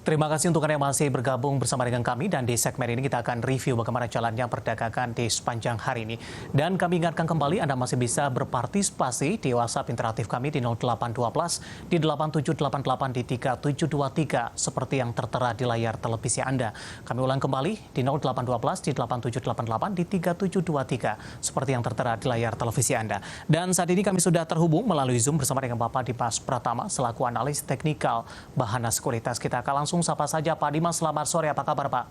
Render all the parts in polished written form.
Terima kasih untuk Anda yang masih bergabung bersama dengan kami, dan di segmen ini kita akan review bagaimana jalannya perdagangan di sepanjang hari ini. Dan kami ingatkan kembali Anda masih bisa berpartisipasi di WhatsApp interaktif kami di 0812 di 8788 di 3723 seperti yang tertera di layar televisi Anda. Kami ulang kembali di 0812 di 8788 di 3723 seperti yang tertera di layar televisi Anda. Dan saat ini kami sudah terhubung melalui Zoom bersama dengan Bapak Dimas Pratama selaku analis teknikal Bahana Sekuritas. Kita akan langsung sapa saja Pak Dimas. Selamat sore, apa kabar Pak?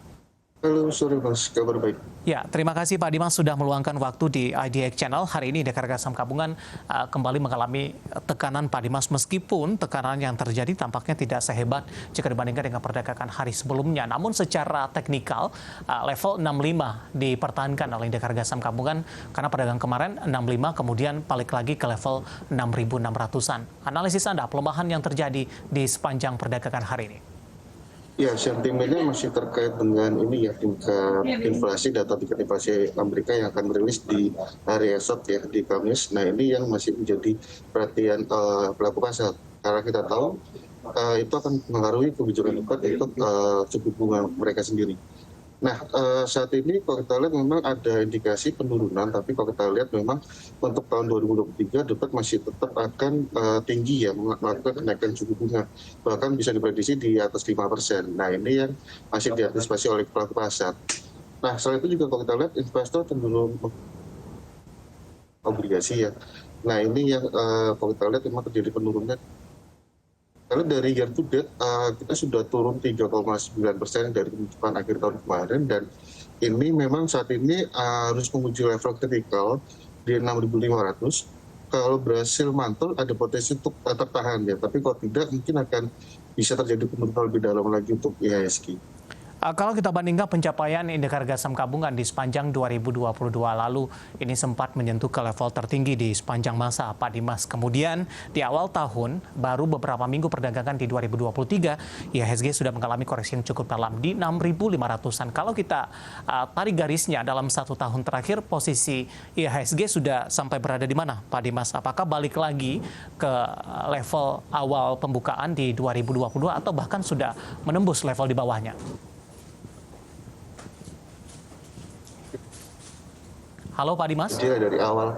Halo, sore Mas, kabar baik. Ya, terima kasih Pak Dimas sudah meluangkan waktu di IDX Channel. Hari ini Indeks Harga Saham Gabungan kembali mengalami tekanan Pak Dimas, meskipun tekanan yang terjadi tampaknya tidak sehebat jika dibandingkan dengan perdagangan hari sebelumnya. Namun secara teknikal level 65 dipertahankan oleh Indeks Harga Saham Gabungan karena perdagangan kemarin 65 kemudian balik lagi ke level 6.600-an. Analisis Anda pelemahan yang terjadi di sepanjang perdagangan hari ini? Ya, sentimennya masih terkait dengan ini ya, tingkat inflasi, data tingkat inflasi Amerika yang akan merilis di hari esok ya, di Kamis. Nah, ini yang masih menjadi perhatian pelaku pasar. Karena kita tahu itu akan mengaruhi kebijakan Fed untuk suku bunga mereka sendiri. Nah, saat ini kalau kita lihat memang ada indikasi penurunan, tapi kalau kita lihat memang untuk tahun 2023 The Fed masih tetap akan tinggi ya, melakukan kenaikan suku bunga, bahkan bisa diprediksi di atas 5%. Nah, ini yang masih diantisipasi oleh pelaku pasar. Nah, selain itu juga kalau kita lihat investor cenderung obligasi ya. Nah, ini yang kalau kita lihat memang terjadi penurunan. Karena dari year to date kita sudah turun 3,9% dari penutupan akhir tahun kemarin, dan ini memang saat ini harus menguji level kritikal di 6.500. Kalau berhasil mantul ada potensi untuk tertahan ya, tapi kalau tidak mungkin akan bisa terjadi penurunan lebih dalam lagi untuk IHSG. Kalau kita bandingkan pencapaian indeks harga saham gabungan di sepanjang 2022 lalu, ini sempat menyentuh ke level tertinggi di sepanjang masa, Pak Dimas. Kemudian di awal tahun, baru beberapa minggu perdagangan di 2023, IHSG sudah mengalami koreksi yang cukup dalam di 6.500-an. Kalau kita tarik garisnya dalam 1 tahun terakhir, posisi IHSG sudah sampai berada di mana, Pak Dimas? Apakah balik lagi ke level awal pembukaan di 2022 atau bahkan sudah menembus level di bawahnya? Halo Pak Dimas. Jadi dari awal.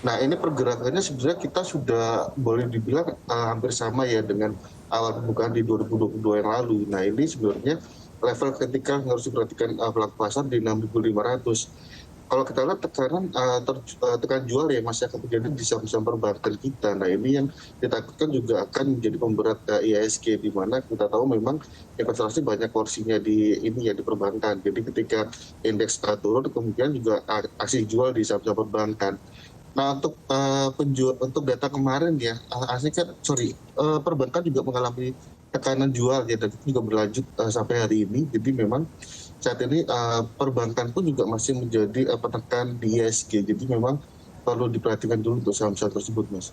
Nah, ini pergerakannya sebenarnya kita sudah boleh dibilang hampir sama ya dengan awal pembukaan di 2022 yang lalu. Nah, ini sebenarnya level kritikal yang harus diperhatikan pelaku pasar di 6.500. Kalau kita lihat tekanan tekan jual ya masih akan terjadi di saham-saham perbankan kita. Nah, ini yang ditakutkan juga akan menjadi pemberat IHSG, di mana kita tahu memang investasi banyak porsinya di ini ya, di perbankan. Jadi ketika indeks turun, kemungkinan juga aksi jual di saham-saham perbankan. Nah, untuk data kemarin ya, perbankan juga mengalami tekanan jual ya, dan itu juga berlanjut sampai hari ini. Jadi memang saat ini perbankan pun juga masih menjadi penekan di IHSG. Jadi memang perlu diperhatikan dulu untuk saham-saham tersebut, Mas.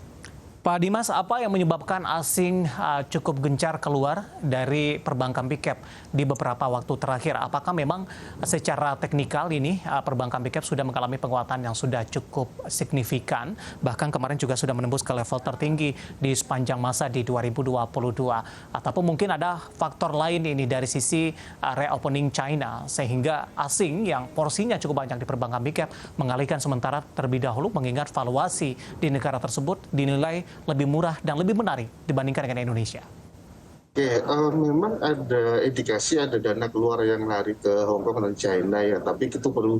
Pak Dimas, apa yang menyebabkan asing cukup gencar keluar dari perbankan big cap di beberapa waktu terakhir? Apakah memang secara teknikal ini perbankan big cap sudah mengalami penguatan yang sudah cukup signifikan, bahkan kemarin juga sudah menembus ke level tertinggi di sepanjang masa di 2022? Ataupun mungkin ada faktor lain ini dari sisi reopening China, sehingga asing yang porsinya cukup banyak di perbankan big cap mengalihkan sementara terlebih dahulu, mengingat valuasi di negara tersebut dinilai lebih murah dan lebih menarik dibandingkan dengan Indonesia? Oke, memang ada indikasi ada dana keluar yang lari ke Hong Kong dan China ya, tapi itu perlu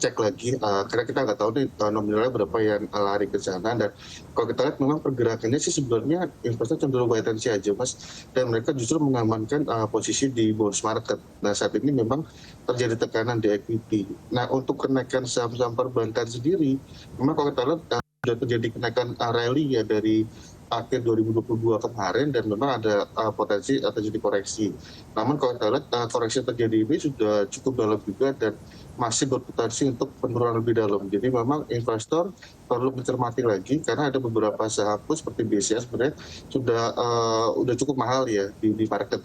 cek lagi karena kita nggak tahu nih nominalnya berapa yang lari ke sana. Dan kalau kita lihat memang pergerakannya sih sebenarnya investor cenderung wait and see aja, Mas, dan mereka justru mengamankan posisi di bonds market. Nah, saat ini memang terjadi tekanan di equity. Nah, untuk kenaikan saham-saham perbankan sendiri, memang kalau kita lihat sudah terjadi kenaikan rally ya dari akhir 2022 kemarin, dan memang ada potensi terjadi koreksi. Namun kalau kita lihat koreksi yang terjadi ini sudah cukup dalam juga dan masih berpotensi untuk penurunan lebih dalam. Jadi memang investor perlu mencermati lagi karena ada beberapa saham pun seperti BCA sebenarnya sudah cukup mahal ya di market.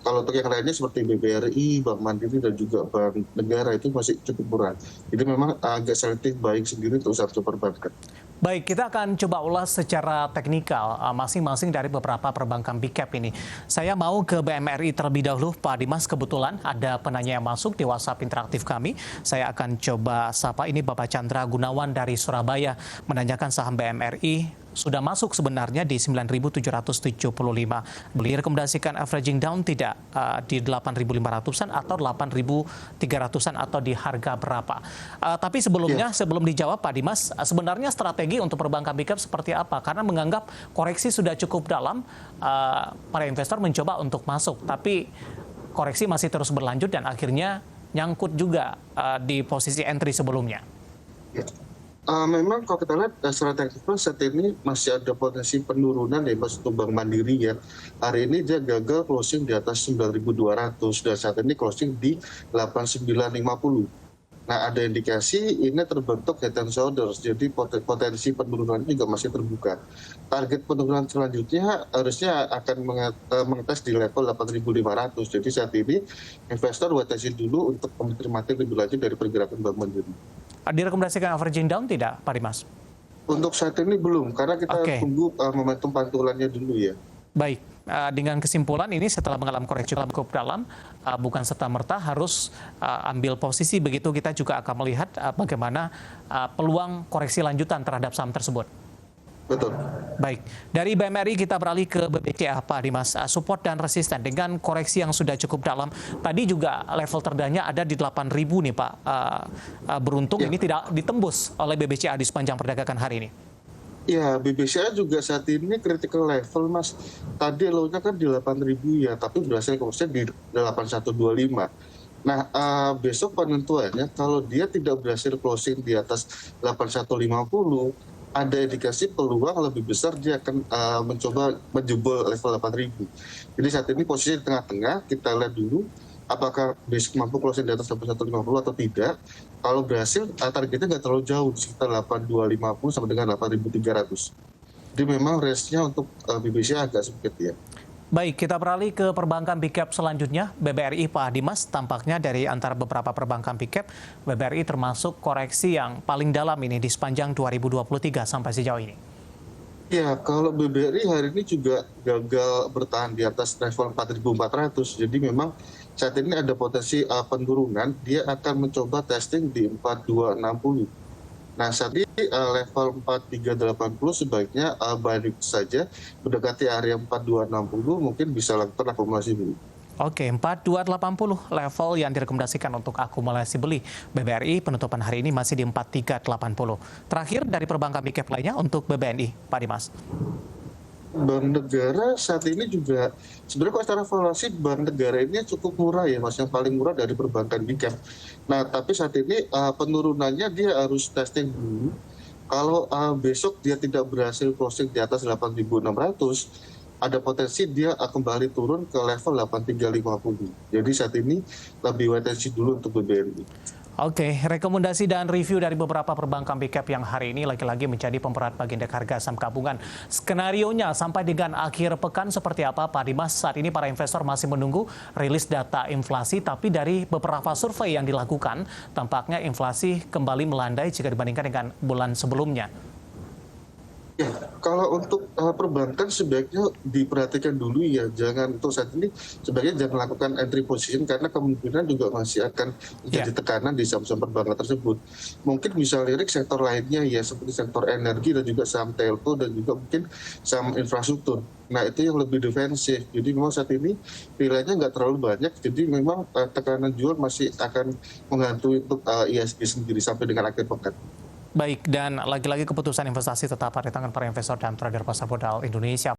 Kalau untuk yang lainnya seperti BBRI, Bank Mandiri dan juga Bank Negara itu masih cukup murah. Jadi memang agak selektif baik sendiri untuk saham perbankan. Baik, kita akan coba ulas secara teknikal masing-masing dari beberapa perbankan big cap ini. Saya mau ke BMRI terlebih dahulu, Pak Dimas. Kebetulan ada penanya yang masuk di WhatsApp interaktif kami. Saya akan coba sapa, ini Bapak Chandra Gunawan dari Surabaya, menanyakan saham BMRI sudah masuk sebenarnya di 9.775. Direkomendasikan averaging down tidak di 8.500-an atau 8.300-an atau di harga berapa? Tapi sebelumnya, sebelum dijawab Pak Dimas, sebenarnya strategi untuk perbankan big cap seperti apa? Karena menganggap koreksi sudah cukup dalam, para investor mencoba untuk masuk, tapi koreksi masih terus berlanjut dan akhirnya nyangkut juga di posisi entry sebelumnya. Memang kalau kita lihat secara teknikal saat ini masih ada potensi penurunan ya Mas untuk Bank Mandiri ya. Hari ini dia gagal closing di atas 9.200 dan saat ini closing di 8.950. Nah, ada indikasi ini terbentuk head and shoulders, jadi potensi penurunan juga masih terbuka. Target penurunan selanjutnya harusnya akan mengetes di level 8.500. Jadi saat ini investor wait and see dulu untuk mencermati lebih lanjut dari pergerakan Bank Mandiri. Direkomendasikan averaging down tidak, Pak Dimas? Untuk saat ini belum, karena kita tunggu momentum pantulannya dulu ya. Baik, dengan kesimpulan ini setelah mengalami koreksi cukup dalam, bukan serta-merta harus ambil posisi, begitu kita juga akan melihat bagaimana peluang koreksi lanjutan terhadap saham tersebut. Betul. Baik, dari BMRI kita beralih ke BBCA, Pak Dimas. Support dan resisten dengan koreksi yang sudah cukup dalam. Tadi juga level terdahnya ada di 8.000 nih Pak. Beruntung ini tidak ditembus oleh BBCA di sepanjang perdagangan hari ini. Ya, BBCA juga saat ini critical level, Mas. Tadi low-nya kan di 8.000 ya, tapi berhasil close di 8125. Nah, besok penentuannya kalau dia tidak berhasil closing di atas 8150, ada indikasi peluang lebih besar dia akan mencoba menjebol level 8.000. Jadi saat ini posisi di tengah-tengah, kita lihat dulu apakah besok mampu closing di atas 8150 atau tidak. Kalau berhasil, targetnya nggak terlalu jauh, di sekitar 8250 sampai dengan 8300. Jadi memang range-nya untuk BBCA agak sempit ya. Baik, kita beralih ke perbankan big cap selanjutnya, BBRI, Pak Dimas. Tampaknya dari antara beberapa perbankan big cap, BBRI termasuk koreksi yang paling dalam ini di sepanjang 2023 sampai sejauh ini. Ya, kalau BBRI hari ini juga gagal bertahan di atas level 4.400. Jadi memang saat ini ada potensi penurunan, dia akan mencoba testing di 4260. Nah, saat ini level 4380 sebaiknya balik saja, mendekati area 4260 mungkin bisa lakukan akumulasi dulu. Oke, 4280 level yang direkomendasikan untuk akumulasi beli. BBRI penutupan hari ini masih di 4380. Terakhir dari perbankan big cap lainnya untuk BBNI, Pak Dimas. Bank Negara saat ini juga sebenarnya kalau secara valuasi Bank Negara ini cukup murah ya Mas, yang paling murah dari perbankan big cap. Nah, tapi saat ini penurunannya dia harus testing dulu. Kalau besok dia tidak berhasil closing di atas 8.600, ada potensi dia kembali turun ke level 8350. Jadi saat ini lebih wait and see dulu untuk BBNI. Oke, rekomendasi dan review dari beberapa perbankan big cap yang hari ini lagi-lagi menjadi pemberat bagi indeks harga saham gabungan. Skenarionya sampai dengan akhir pekan seperti apa, Pak Dimas? Saat ini para investor masih menunggu rilis data inflasi, tapi dari beberapa survei yang dilakukan, tampaknya inflasi kembali melandai jika dibandingkan dengan bulan sebelumnya. Ya, kalau untuk perbankan sebaiknya diperhatikan dulu ya, jangan untuk saat ini sebaiknya jangan melakukan entry position karena kemungkinan juga masih akan menjadi tekanan di saham-saham perbankan tersebut. Mungkin bisa lirik sektor lainnya ya, seperti sektor energi dan juga saham telco dan juga mungkin saham infrastruktur. Nah, itu yang lebih defensif. Jadi memang saat ini pilihannya nggak terlalu banyak, jadi memang tekanan jual masih akan menghantui untuk IHSG sendiri sampai dengan akhir pekan. Baik, dan lagi-lagi keputusan investasi tetap ada di tangan para investor dan trader pasar modal Indonesia.